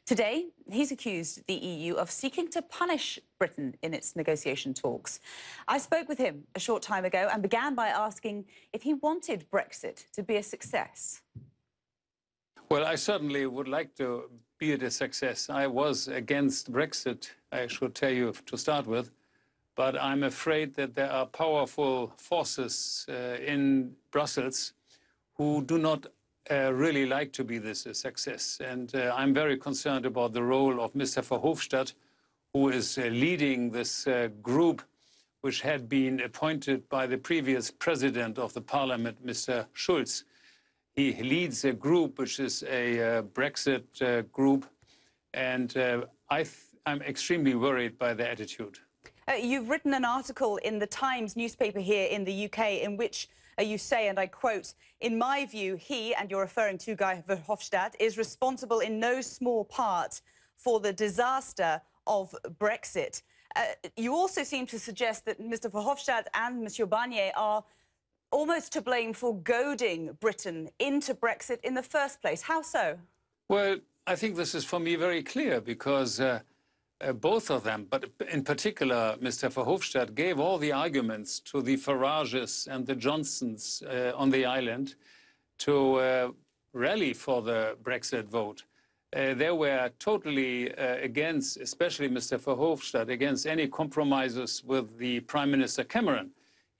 Today, he's accused the EU of seeking to punish Britain in its negotiation talks. I spoke with him a short time ago and began by asking if he wanted Brexit to be a success. Well, I certainly would like to be it a success. I was against Brexit, I should tell you to start with, but I'm afraid that there are powerful forces in Brussels who do not really like to be this a success. And I'm very concerned about the role of Mr. Verhofstadt, who is leading this group, which had been appointed by the previous president of the parliament, Mr. Schulz. He leads a group which is a Brexit group, and I'm extremely worried by the attitude. You've written an article in the Times newspaper here in the UK in which you say, and I quote, "In my view, he," and you're referring to Guy Verhofstadt, "is responsible in no small part for the disaster of Brexit." You also seem to suggest that Mr. Verhofstadt and Monsieur Barnier are almost to blame for goading Britain into Brexit in the first place. How so? Well, I think this is for me very clear because both of them, but in particular, Mr. Verhofstadt gave all the arguments to the Farages and the Johnsons on the island to rally for the Brexit vote. They were totally against, especially Mr. Verhofstadt, against any compromises with the Prime Minister Cameron.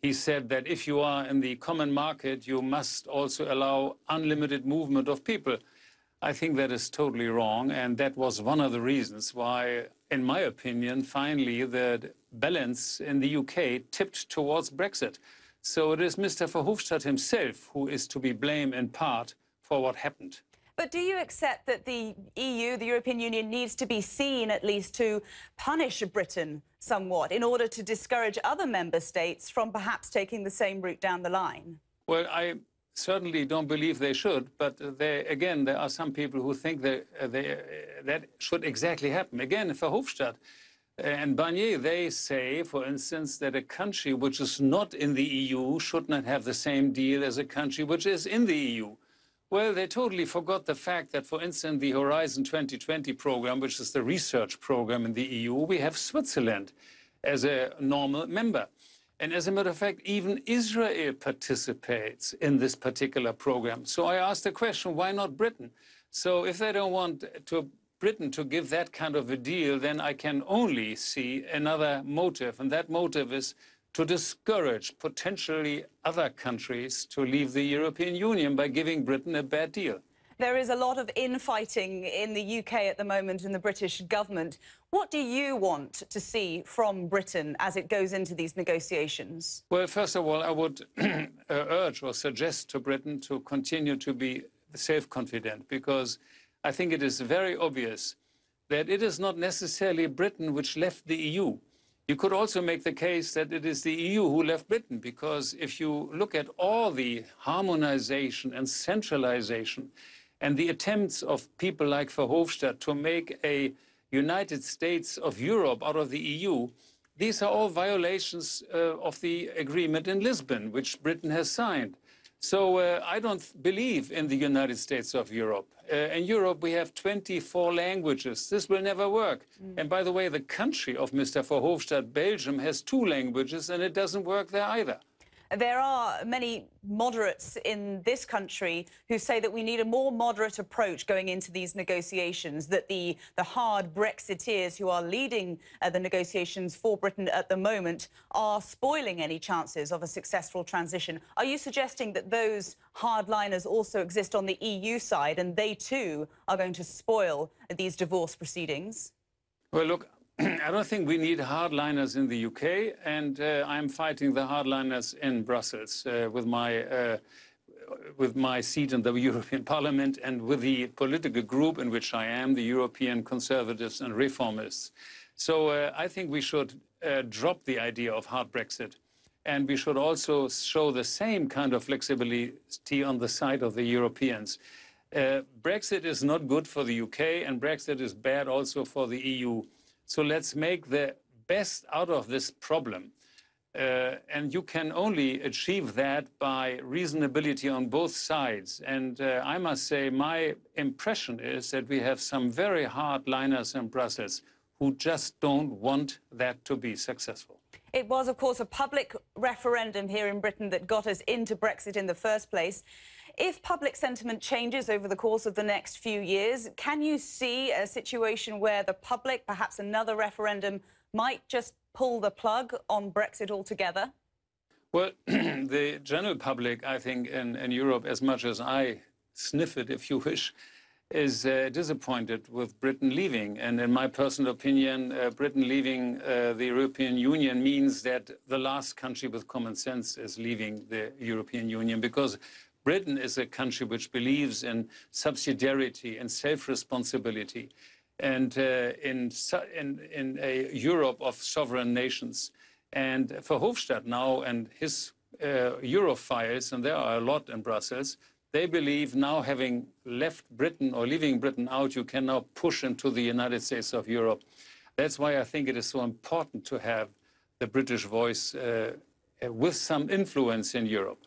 He said that if you are in the common market, you must also allow unlimited movement of people. I think that is totally wrong, and that was one of the reasons why, in my opinion, finally the balance in the UK tipped towards Brexit. So it is Mr. Verhofstadt himself who is to be blamed in part for what happened. But do you accept that the EU, the European Union, needs to be seen at least to punish Britain somewhat in order to discourage other member states from perhaps taking the same route down the line? Well, I certainly don't believe they should, but again, there are some people who think that should exactly happen. Again, Verhofstadt and Barnier, they say, for instance, that a country which is not in the EU should not have the same deal as a country which is in the EU. Well, they totally forgot the fact that, for instance, the Horizon 2020 program, which is the research program in the EU, we have Switzerland as a normal member. And as a matter of fact, even Israel participates in this particular program. So I asked the question, why not Britain? So if they don't want Britain to give that kind of a deal, then I can only see another motive. And that motive is to discourage potentially other countries to leave the European Union by giving Britain a bad deal. There is a lot of infighting in the UK at the moment in the British government. What do you want to see from Britain as it goes into these negotiations? Well, first of all, I would urge or suggest to Britain to continue to be self-confident, because I think it is very obvious that it is not necessarily Britain which left the EU. You could also make the case that it is the EU who left Britain, because if you look at all the harmonization and centralization and the attempts of people like Verhofstadt to make a United States of Europe out of the EU, these are all violations of the agreement in Lisbon, which Britain has signed. So I don't believe in the United States of Europe. In Europe, we have 24 languages. This will never work. And by the way, the country of Mr. Verhofstadt, Belgium, has 2 languages, and it doesn't work there either. There are many moderates in this country who say that we need a more moderate approach going into these negotiations, that the hard Brexiteers who are leading the negotiations for Britain at the moment are spoiling any chances of a successful transition. Are you suggesting that those hardliners also exist on the EU side and they too are going to spoil these divorce proceedings? Well, look, I don't think we need hardliners in the UK, and I'm fighting the hardliners in Brussels with my seat in the European Parliament and with the political group in which I am, the European Conservatives and Reformists. So I think we should drop the idea of hard Brexit, and we should also show the same kind of flexibility on the side of the Europeans. Brexit is not good for the UK, and Brexit is bad also for the EU. So let's make the best out of this problem. And you can only achieve that by reasonability on both sides. And I must say, my impression is that we have some very hardliners in Brussels who just don't want that to be successful. It was, of course, a public referendum here in Britain that got us into Brexit in the first place. If public sentiment changes over the course of the next few years, can you see a situation where the public, perhaps another referendum, might just pull the plug on Brexit altogether? Well, the general public, I think, in Europe, as much as I sniff it, if you wish, is disappointed with Britain leaving. And in my personal opinion, Britain leaving the European Union means that the last country with common sense is leaving the European Union, because Britain is a country which believes in subsidiarity and self-responsibility, and in a Europe of sovereign nations. And Verhofstadt now and his Europhiles, and there are a lot in Brussels, they believe now, having left Britain or leaving Britain out, you can now push into the United States of Europe. That's why I think it is so important to have the British voice with some influence in Europe.